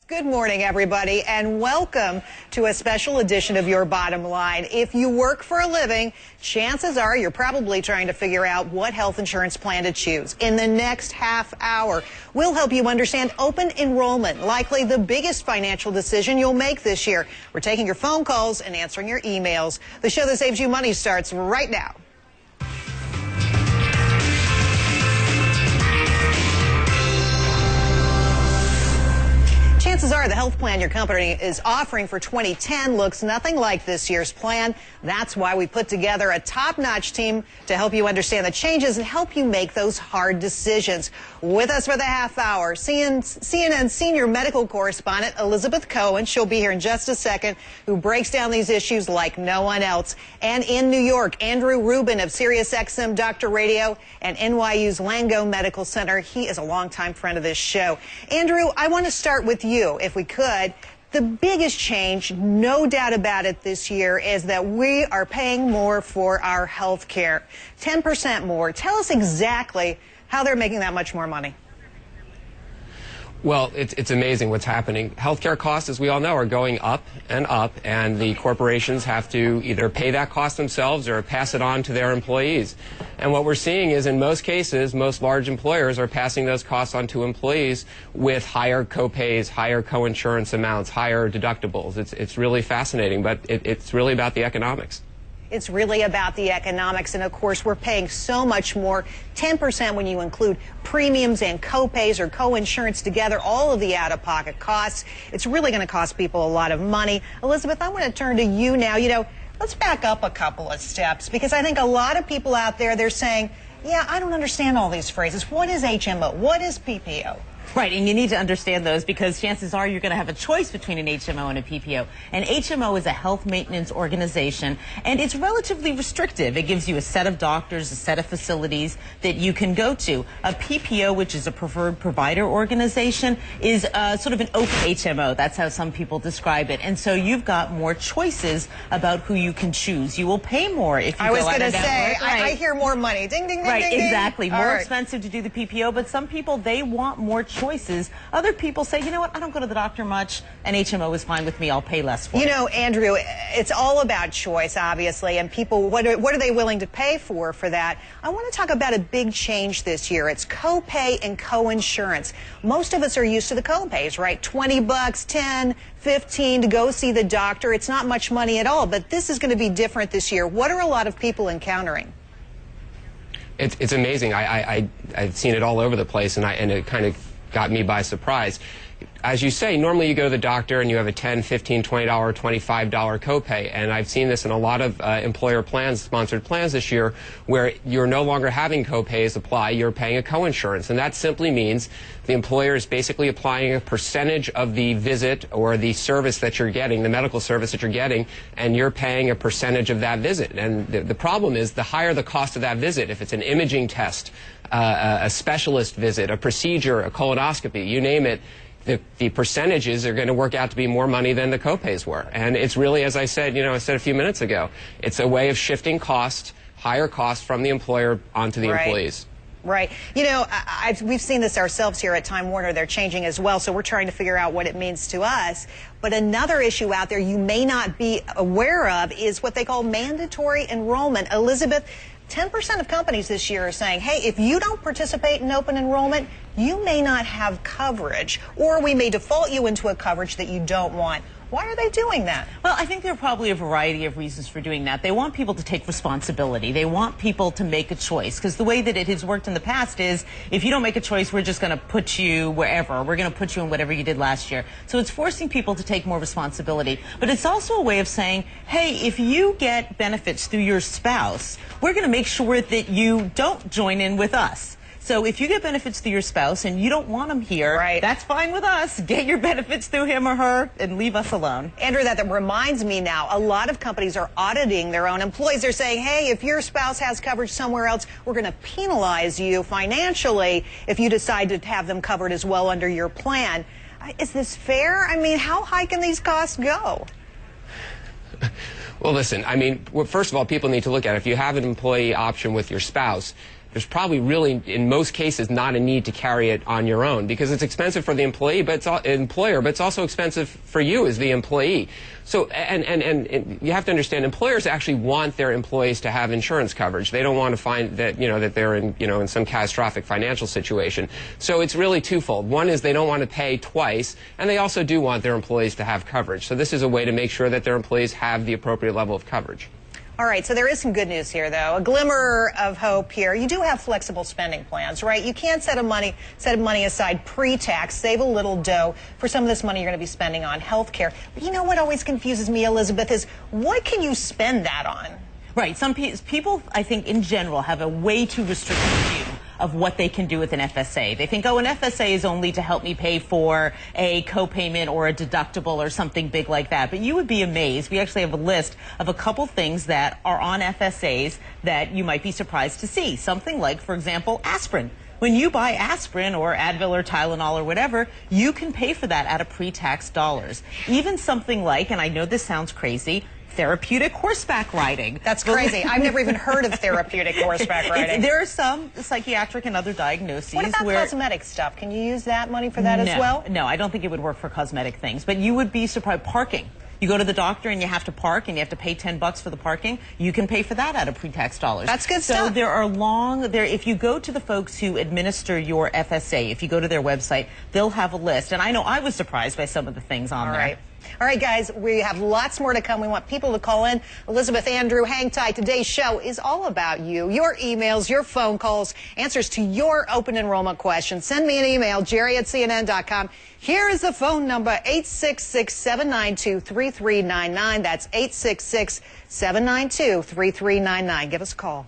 Good morning, everybody, and welcome to a special edition of Your Bottom Line. If you work for a living, chances are you're probably trying to figure out what health insurance plan to choose. In the next half hour, we'll help you understand open enrollment, likely the biggest financial decision you'll make this year. We're taking your phone calls and answering your emails. The show that saves you money starts right now. Chances are the health plan your company is offering for 2010 looks nothing like this year's plan. That's why we put together a top-notch team to help you understand the changes and help you make those hard decisions. With us for the half hour, CNN senior medical correspondent Elizabeth Cohen. She'll be here in just a second, who breaks down these issues like no one else. And in New York, Andrew Rubin of SiriusXM Dr. Radio and NYU's Lango Medical Center. He is a longtime friend of this show. Andrew, I want to start with you, if we could. The biggest change, no doubt about it, this year is that we are paying more for our health care. 10% more. Tell us exactly how they're making that much more money. Well, it's amazing what's happening. Healthcare costs, as we all know, are going up, and the corporations have to either pay that cost themselves or pass it on to their employees. And what we're seeing is, in most cases, most large employers are passing those costs on to employees with higher co-pays, higher co-insurance amounts, higher deductibles. It's really fascinating, but it's really about the economics. It's really about the economics, and of course we're paying so much more, 10% when you include premiums and co-pays or co-insurance together, all of the out-of-pocket costs. It's really going to cost people a lot of money. Elizabeth, I want to turn to you now. Let's back up a couple of steps, because I think a lot of people out there, they're saying, yeah, I don't understand all these phrases. What is HMO? What is PPO? Right, and you need to understand those, because chances are you're going to have a choice between an HMO and a PPO. An HMO is a health maintenance organization, and it's relatively restrictive. It gives you a set of doctors, a set of facilities that you can go to. A PPO, which is a preferred provider organization, is sort of an open HMO. That's how some people describe it. And so you've got more choices about who you can choose. You will pay more if you go out of network. I was going to say, I hear more money. Ding, ding, ding, right, ding, ding. Exactly. More expensive to do the PPO, but some people, they want more choices. Other people say, you know what, I don't go to the doctor much, and HMO is fine with me, I'll pay less for it. Andrew, it's all about choice, obviously, and people, what are they willing to pay for that? I want to talk about a big change this year. It's co-pay and co-insurance. Most of us are used to the co-pays, right? 20 bucks, 10, 15 to go see the doctor. It's not much money at all, but this is going to be different this year. What are a lot of people encountering? It's amazing. I've seen it all over the place, and it kind of got me by surprise. As you say, normally you go to the doctor and you have a $10, $15, $20, $25 copay, and I've seen this in a lot of employer plans, sponsored plans this year, where you're no longer having copays apply, you're paying a coinsurance, and that simply means the employer is basically applying a percentage of the visit or the service that you're getting, the medical service that you're getting, and you're paying a percentage of that visit. And the problem is, the higher the cost of that visit, if it's an imaging test, a specialist visit, a procedure, a colonoscopy, you name it, the percentages are going to work out to be more money than the copays were. And it's really, as I said, I said a few minutes ago, it's a way of shifting cost, higher cost from the employer onto the employees. Right. We've seen this ourselves here at Time Warner. They're changing as well, so we're trying to figure out what it means to us. But another issue out there you may not be aware of is what they call mandatory enrollment. Elizabeth, 10% of companies this year are saying, hey, if you don't participate in open enrollment, you may not have coverage, or we may default you into a coverage that you don't want. Why are they doing that? Well, I think there are probably a variety of reasons for doing that. They want people to take responsibility. They want people to make a choice, because the way that it has worked in the past is, if you don't make a choice, we're just going to put you wherever. We're going to put you in whatever you did last year. So it's forcing people to take more responsibility. But it's also a way of saying, hey, if you get benefits through your spouse, we're going to make sure that you don't join in with us. So if you get benefits through your spouse and you don't want them here, that's fine with us. Get your benefits through him or her and leave us alone. Andrew, that reminds me now, a lot of companies are auditing their own employees. They're saying, hey, if your spouse has coverage somewhere else, we're going to penalize you financially if you decide to have them covered as well under your plan. Is this fair? I mean, how high can these costs go? Well, listen, first of all, people need to look at it. If you have an employee option with your spouse, there's probably really, in most cases, not a need to carry it on your own because it's expensive for the employer, but it's also expensive for you as the employee. So, and you have to understand, employers actually want their employees to have insurance coverage. They don't want to find that, that they're in some catastrophic financial situation. So it's really twofold. One is they don't want to pay twice, and they also do want their employees to have coverage. So this is a way to make sure that their employees have the appropriate level of coverage. All right, so there is some good news here, though. A glimmer of hope here. You do have flexible spending plans, right? You can set money aside pre-tax, save a little dough for some of this money you're going to be spending on health care. But you know what always confuses me, Elizabeth, is what can you spend that on? Right. Some people, I think, in general, have a way too restricted view of what they can do with an FSA. They think, oh, an FSA is only to help me pay for a copayment or a deductible or something big like that. But you would be amazed. We actually have a list of a couple things that are on FSAs that you might be surprised to see. Something like, for example, aspirin. When you buy aspirin or Advil or Tylenol or whatever, you can pay for that out of pre-tax dollars. Even something like, and I know this sounds crazy, therapeutic horseback riding. That's crazy. I've never even heard of therapeutic horseback riding. There are some psychiatric and other diagnoses. What about cosmetic stuff? Can you use that money for that as well? No, I don't think it would work for cosmetic things. But you would be surprised. Parking. You go to the doctor and you have to park and you have to pay $10 for the parking. You can pay for that out of pre-tax dollars. That's good stuff. So there are if you go to the folks who administer your FSA, if you go to their website, they'll have a list. And I know I was surprised by some of the things on there. All right, guys, we have lots more to come. We want people to call in. Elizabeth, Andrew, hang tight. Today's show is all about you, your emails, your phone calls, answers to your open enrollment questions. Send me an email, jerry@cnn.com. Here is the phone number, 866-792-3399. That's 866-792-3399. Give us a call.